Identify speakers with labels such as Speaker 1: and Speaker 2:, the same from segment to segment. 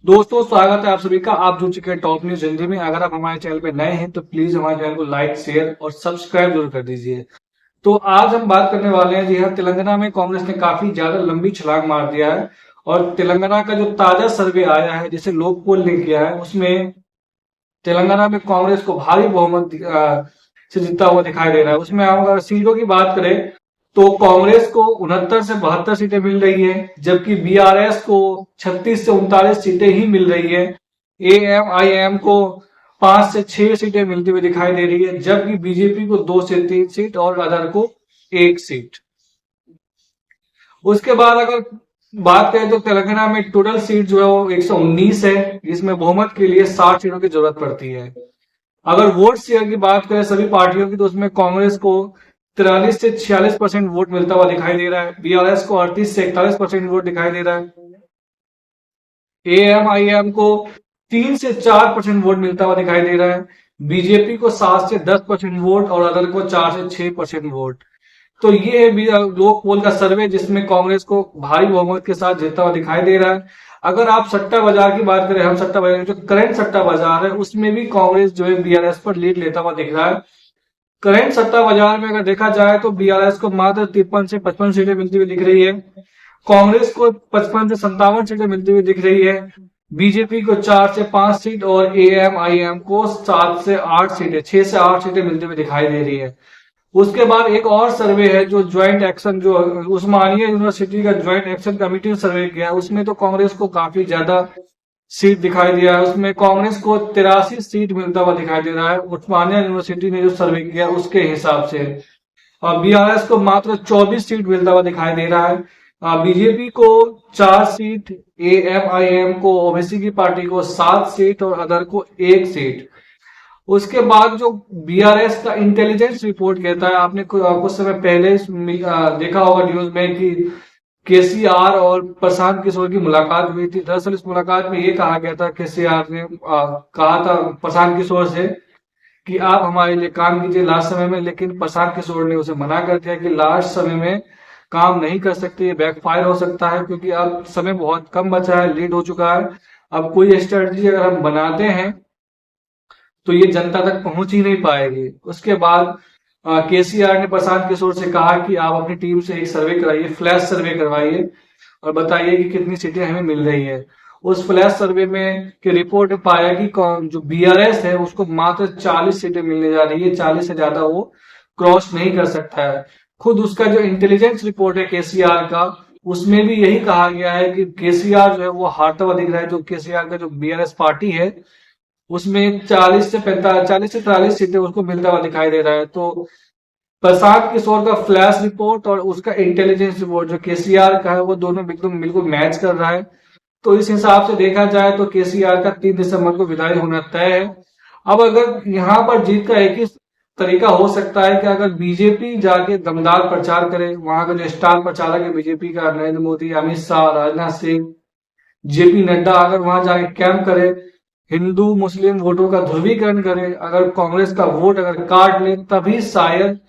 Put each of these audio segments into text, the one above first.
Speaker 1: दोस्तों, स्वागत है आप सभी का। आप जुड़ चुके हैं टॉप न्यूज हिंदी में। अगर आप हमारे चैनल पे नए हैं तो प्लीज हमारे चैनल को लाइक, शेयर और सब्सक्राइब जरूर कर दीजिए। तो आज हम बात करने वाले हैं, जी हाँ, तेलंगाना में कांग्रेस ने काफी ज्यादा लंबी छलांग मार दिया है। और तेलंगाना का जो ताजा सर्वे आया है, जिसे लोक पोल ने किया है, उसमें तेलंगाना में कांग्रेस को भारी बहुमत से जीतता हुआ दिखाई दे रहा है। उसमें हम अगर सीटों की बात करें तो कांग्रेस को 69 से 72 सीटें मिल रही है, जबकि बीआरएस को 36 से 39 सीटें ही मिल रही है। एएमआईएम को 5 से 6 सीटें मिलती हुई दिखाई दे रही है, जबकि बीजेपी को 2 से 3 सीट और अदर को 1 सीट। उसके बाद अगर बात करें तो तेलंगाना में टोटल सीट जो है वो 119 है, जिसमें बहुमत के लिए 60 सीटों की जरूरत पड़ती है। अगर वोट शेयर की बात करें सभी पार्टियों की, तो उसमें कांग्रेस को 43 से 46% वोट मिलता हुआ दिखाई दे रहा है। बीआरएस को 38 से 41% वोट दिखाई दे रहा है। एएमआईएम को 3 से 4% वोट मिलता हुआ दिखाई दे रहा है। बीजेपी को 7 से 10% वोट और अदर को 4 से 6% वोट। तो ये है लोक पोल का सर्वे, जिसमें कांग्रेस को भारी बहुमत के साथ जीतता हुआ दिखाई दे रहा है। अगर आप सट्टा बाजार की बात करें, हम सट्टा बाजार जो करंट सट्टा बाजार है, उसमें भी कांग्रेस जो है बीआरएस पर लीड लेता हुआ दिख रहा है। करंट सट्टा बाजार में अगर देखा जाए तो बीआरएस को मात्र 53 से 55 सीटें मिलती हुई दिख रही है। कांग्रेस को 55 से 57 सीटें मिलती हुई दिख रही है। बीजेपी को 4 से 5 सीट और एएमआईएम को 7 से 8 सीटें, 6 से 8 सीटें मिलती हुई दिखाई दे रही है। उसके बाद एक और सर्वे है जो ज्वाइंट एक्शन, जो उस्मानिया यूनिवर्सिटी का ज्वाइंट एक्शन कमेटी ने सर्वे किया है, उसमें तो कांग्रेस को काफी ज्यादा सीट दिखाई दिया है। उसमें कांग्रेस को 83 सीट मिलता हुआ दिखाई दे रहा है, उस्मानिया यूनिवर्सिटी ने जो सर्वे किया उसके हिसाब से। और बीआरएस को मात्र 24 सीट मिलता हुआ दिखाई दे रहा है। बीजेपी को 4 सीट, एएमआईएम को, ओबीसी की पार्टी को 7 सीट और अदर को 1 सीट। उसके बाद जो बीआरएस का इंटेलिजेंस रिपोर्ट कहता है, आपने कुछ समय पहले देखा होगा न्यूज में कि केसीआर और प्रशांत किशोर की मुलाकात हुई थी। दरअसल इस मुलाकात में ये कहा गया था, केसीआर ने कहा था प्रशांत किशोर से कि आप हमारे लिए काम कीजिए लास्ट समय में, लेकिन प्रशांत किशोर ने उसे मना कर दिया कि लास्ट समय में काम नहीं कर सकते, ये बैकफायर हो सकता है, क्योंकि अब समय बहुत कम बचा है, लेट हो चुका है। अब कोई स्ट्रेटजी अगर हम बनाते हैं तो ये जनता तक पहुंच ही नहीं पाएगी। उसके बाद केसीआर ने प्रशांत किशोर से कहा कि आप अपनी टीम से एक सर्वे कराइए, फ्लैश सर्वे करवाइए और बताइए कि कितनी सीटें हमें मिल रही है। उस फ्लैश सर्वे में की रिपोर्ट में पाया कि जो बीआरएस है उसको मात्र 40 सीटें मिलने जा रही है, 40 से ज्यादा वो क्रॉस नहीं कर सकता है। खुद उसका जो इंटेलिजेंस रिपोर्ट है केसीआर का, उसमें भी यही कहा गया है कि केसीआर जो है वो हारता हुआ दिख रहा है। जो केसीआर का जो बीआरएस पार्टी है उसमें 40 से 43 सीटें उसको मिलता हुआ दिखाई दे रहा है। तो प्रशांत किशोर का फ्लैश रिपोर्ट और उसका इंटेलिजेंस रिपोर्ट जो केसीआर का है, वो दोनों बिल्कुल बिल्कुल मैच कर रहा है। तो इस हिसाब से देखा जाए तो केसीआर का 3 दिसंबर को विदाई होना तय है। अब अगर यहाँ पर जीत का एक ही तरीका हो सकता है कि अगर बीजेपी जाके दमदार प्रचार करे, वहां का जो स्टार प्रचारक है बीजेपी का, नरेंद्र मोदी, अमित शाह, राजनाथ सिंह, जेपी नड्डा, अगर वहां जाके कैंप करे, हिंदू मुस्लिम वोटों का ध्रुवीकरण करे, अगर कांग्रेस का वोट अगर काट ले, तभी शायद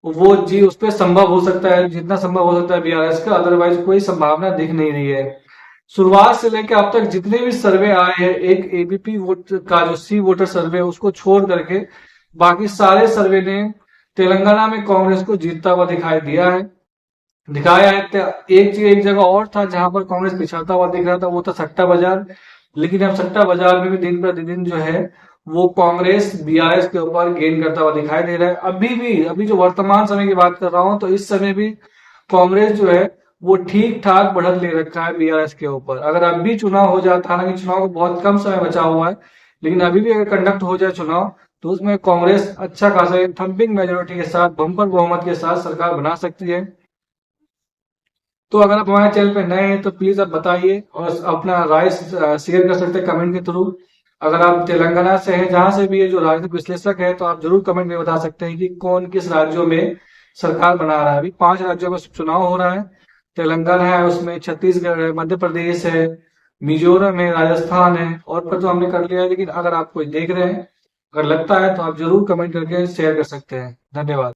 Speaker 1: वो जी उस पर संभव हो सकता है, जितना संभव हो सकता है बीआरएस का। अदरवाइज कोई संभावना दिख नहीं रही है। शुरुआत से लेकर अब तक जितने भी सर्वे आए हैं, एक एबीपी वोट का जो सी वोटर सर्वे है उसको छोड़ करके बाकी सारे सर्वे ने तेलंगाना में कांग्रेस को जीतता हुआ दिखाई दिया है, दिखाया है। एक जगह और था जहां पर कांग्रेस पिछड़ता हुआ दिख रहा था, वो था सट्टा बाजार। लेकिन अब सट्टा बाजार में भी दिन प्रतिदिन जो है वो कांग्रेस बीआरएस के ऊपर गेन करता हुआ दिखाई दे रहा है। अभी जो वर्तमान समय की बात कर रहा हूं, तो इस समय भी कांग्रेस जो है वो ठीक ठाक बढ़त ले रखा है बीआरएस के ऊपर। अगर अब भी चुनाव हो जाता, हालांकि चुनाव को बहुत कम समय बचा हुआ है, लेकिन अभी भी अगर कंडक्ट हो जाए चुनाव, तो उसमें कांग्रेस अच्छा खासा थंपिंग मेजोरिटी के साथ, बम्पर बहुमत के साथ सरकार बना सकती है। तो अगर आप हमारे चैनल पे नए हैं तो प्लीज आप बताइए और अपना राय शेयर कर सकते हैं कमेंट के थ्रू। अगर आप तेलंगाना से हैं, जहां से भी ये जो राजनीतिक विश्लेषक है, तो आप जरूर कमेंट में बता सकते हैं कि कौन किस राज्यों में सरकार बना रहा है। अभी 5 राज्यों में चुनाव हो रहा है। तेलंगाना है, उसमें छत्तीसगढ़ है, मध्य प्रदेश है, मिजोरम है, राजस्थान है, और पर तो हमने कर लिया है। लेकिन अगर आप कोई देख रहे हैं, अगर लगता है तो आप जरूर कमेंट करके शेयर कर सकते हैं। धन्यवाद।